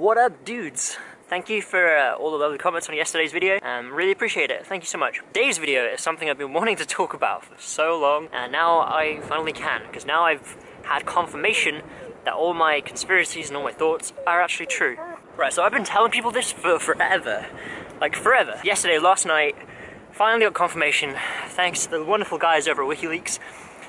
What up, dudes? Thank you for all the lovely comments on yesterday's video. Really appreciate it. Thank you so much. Today's video is something I've been wanting to talk about for so long, and now I finally can, because now I've had confirmation that all my conspiracies and all my thoughts are actually true. Right, so I've been telling people this for forever. Like, forever. Yesterday, last night, finally got confirmation, thanks to the wonderful guys over at WikiLeaks.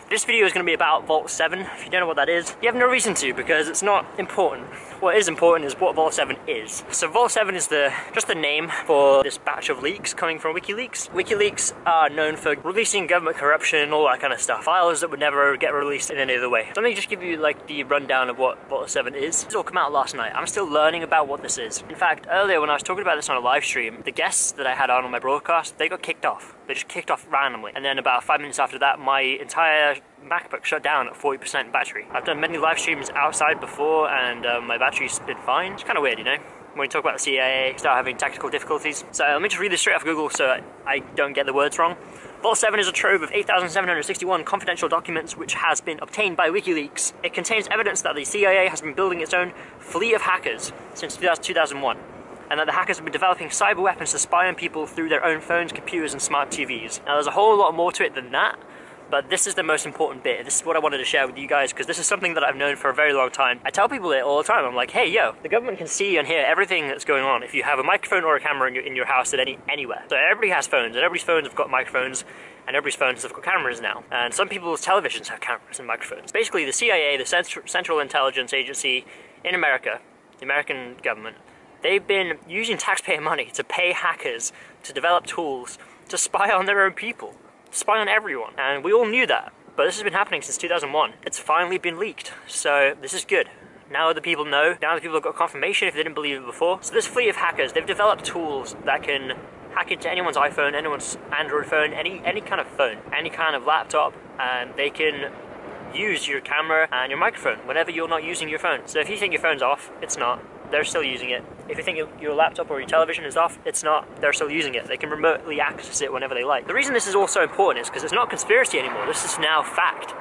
This video is going to be about Vault7. If you don't know what that is, you have no reason to, because it's not important. What is important is what Vault7 is. So Vault7 is just the name for this batch of leaks coming from WikiLeaks. WikiLeaks are known for releasing government corruption and all that kind of stuff. Files that would never get released in any other way. So let me just give you like the rundown of what Vault7 is. This all came out last night. I'm still learning about what this is. In fact, earlier when I was talking about this on a live stream, the guests that I had on my broadcast, they got kicked off. They just kicked off randomly. And then about 5 minutes after that, my entire MacBook shut down at 40% battery. I've done many live streams outside before and my battery's been fine. It's kind of weird, you know? When you talk about the CIA, start having technical difficulties. So let me just read this straight off Google so I don't get the words wrong. Vault7 is a trove of 8,761 confidential documents which has been obtained by WikiLeaks. It contains evidence that the CIA has been building its own fleet of hackers since 2001. And that the hackers have been developing cyber weapons to spy on people through their own phones, computers, and smart TVs. Now there's a whole lot more to it than that, but this is the most important bit. This is what I wanted to share with you guys, because this is something that I've known for a very long time. I tell people it all the time. I'm like, hey, yo, the government can see and hear everything that's going on if you have a microphone or a camera in your house at anywhere. So everybody has phones, and everybody's phones have got microphones, and everybody's phones have got cameras now. And some people's televisions have cameras and microphones. Basically, the CIA, the Central Intelligence Agency in America, the American government, they've been using taxpayer money to pay hackers to develop tools to spy on their own people, to spy on everyone. And we all knew that, but this has been happening since 2001. It's finally been leaked, so this is good. Now the people know, now the people have got confirmation if they didn't believe it before. So this fleet of hackers, they've developed tools that can hack into anyone's iPhone, anyone's Android phone, any kind of phone, any kind of laptop, and they can use your camera and your microphone whenever you're not using your phone. So if you think your phone's off, it's not. They're still using it. If you think your laptop or your television is off, it's not. They're still using it. They can remotely access it whenever they like. The reason this is also important is because it's not conspiracy anymore. This is now fact.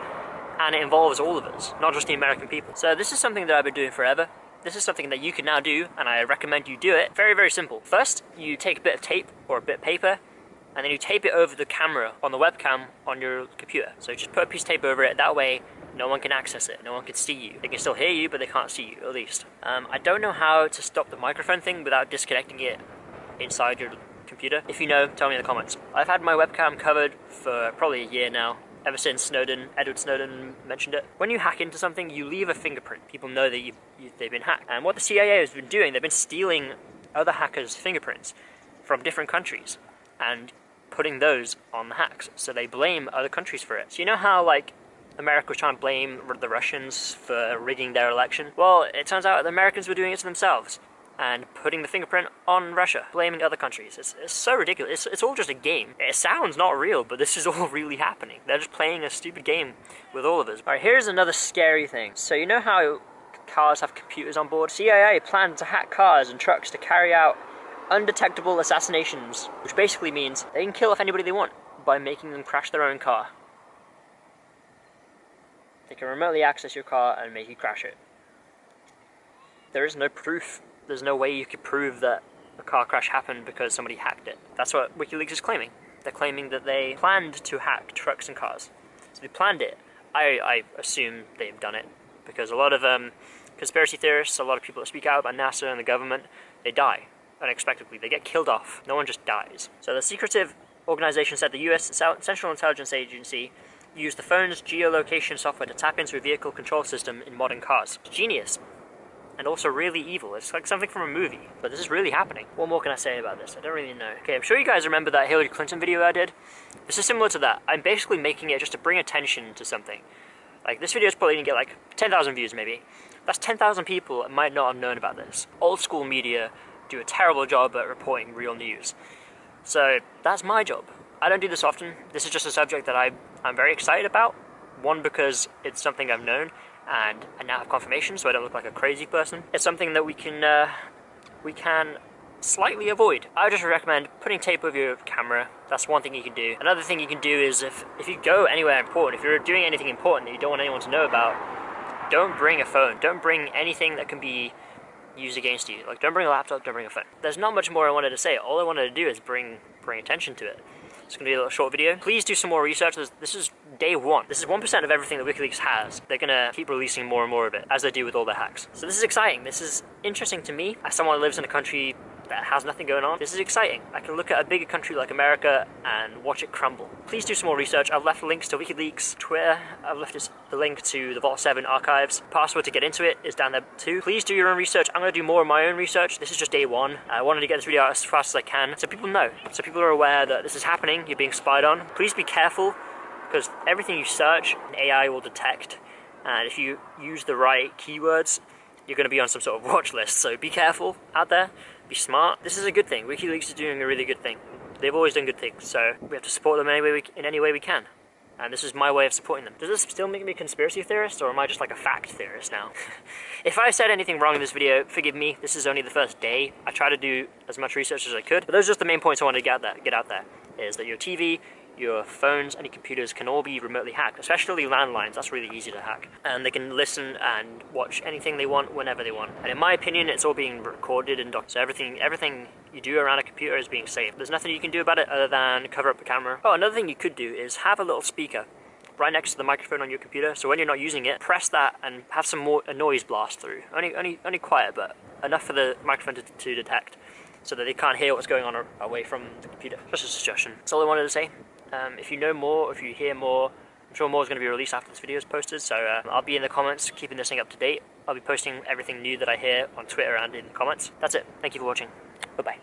And it involves all of us, not just the American people. So this is something that I've been doing forever. This is something that you can now do, and I recommend you do it. Very, very simple. First, you take a bit of tape or a bit of paper, and then you tape it over the camera on the webcam on your computer. So just put a piece of tape over it. That way, no one can access it, no one can see you. They can still hear you, but they can't see you, at least. I don't know how to stop the microphone thing without disconnecting it inside your computer. If you know, tell me in the comments. I've had my webcam covered for probably a year now, ever since Edward Snowden mentioned it. When you hack into something, you leave a fingerprint. People know that they've been hacked. And what the CIA has been doing, they've been stealing other hackers' fingerprints from different countries and putting those on the hacks. So they blame other countries for it. So you know how, like, America was trying to blame the Russians for rigging their election? Well, it turns out the Americans were doing it to themselves and putting the fingerprint on Russia, blaming other countries. It's so ridiculous. It's all just a game. It sounds not real, but this is all really happening. They're just playing a stupid game with all of us. Alright, here's another scary thing. So you know how cars have computers on board? CIA planned to hack cars and trucks to carry out undetectable assassinations, which basically means they can kill off anybody they want by making them crash their own car. They can remotely access your car and make you crash it. There is no proof. There's no way you could prove that a car crash happened because somebody hacked it. That's what WikiLeaks is claiming. They're claiming that they planned to hack trucks and cars. So they planned it. I assume they've done it because a lot of conspiracy theorists, a lot of people that speak out about NASA and the government, they die unexpectedly. They get killed off. No one just dies. So the secretive organization said the US Central Intelligence Agency used the phone's geolocation software to tap into a vehicle control system in modern cars. It's genius. And also really evil. It's like something from a movie. But this is really happening. What more can I say about this? I don't really know. Okay, I'm sure you guys remember that Hillary Clinton video I did. This is similar to that. I'm basically making it just to bring attention to something. Like, this video is probably going to get like 10,000 views maybe. That's 10,000 people that might not have known about this. Old school media do a terrible job at reporting real news. So that's my job. I don't do this often. This is just a subject that I'm very excited about. One, because it's something I've known, and I now have confirmation, so I don't look like a crazy person. It's something that we can slightly avoid. I would just recommend putting tape over your camera. That's one thing you can do. Another thing you can do is if you go anywhere important, if you're doing anything important that you don't want anyone to know about, don't bring a phone. Don't bring anything that can be used against you. Like, don't bring a laptop, don't bring a phone. There's not much more I wanted to say. All I wanted to do is bring attention to it. It's going to be a little short video. Please do some more research. This is day one. This is 1% of everything that WikiLeaks has. They're going to keep releasing more and more of it, as they do with all their hacks. So this is exciting. This is interesting to me, as someone who lives in a country that has nothing going on. This is exciting. I can look at a bigger country like America and watch it crumble. Please do some more research. I've left links to WikiLeaks, Twitter. I've left the link to the Vault7 archives. Password to get into it is down there too. Please do your own research. I'm going to do more of my own research. This is just day one. I wanted to get this video out as fast as I can so people know. So people are aware that this is happening. You're being spied on. Please be careful, because everything you search, AI will detect. And if you use the right keywords, you're going to be on some sort of watch list. So be careful out there. Be smart. This is a good thing. WikiLeaks is doing a really good thing. They've always done good things, so we have to support them in any way we can. And this is my way of supporting them. Does this still make me a conspiracy theorist, or am I just like a fact theorist now? If I said anything wrong in this video, forgive me. This is only the first day. I try to do as much research as I could, but those are just the main points I wanted to get out there. Is that your TV, your phones, and your computers can all be remotely hacked, especially landlines. That's really easy to hack. And they can listen and watch anything they want whenever they want. And in my opinion, it's all being recorded and documented. So everything you do around a computer is being saved. There's nothing you can do about it other than cover up the camera. Oh, another thing you could do is have a little speaker right next to the microphone on your computer. So when you're not using it, press that and have a noise blast through. Only quiet, but enough for the microphone to detect, so that they can't hear what's going on away from the computer. Just a suggestion. That's all I wanted to say. If you know more, if you hear more, I'm sure more is going to be released after this video is posted, so I'll be in the comments keeping this thing up to date. I'll be posting everything new that I hear on Twitter and in the comments. That's it. Thank you for watching. Bye-bye.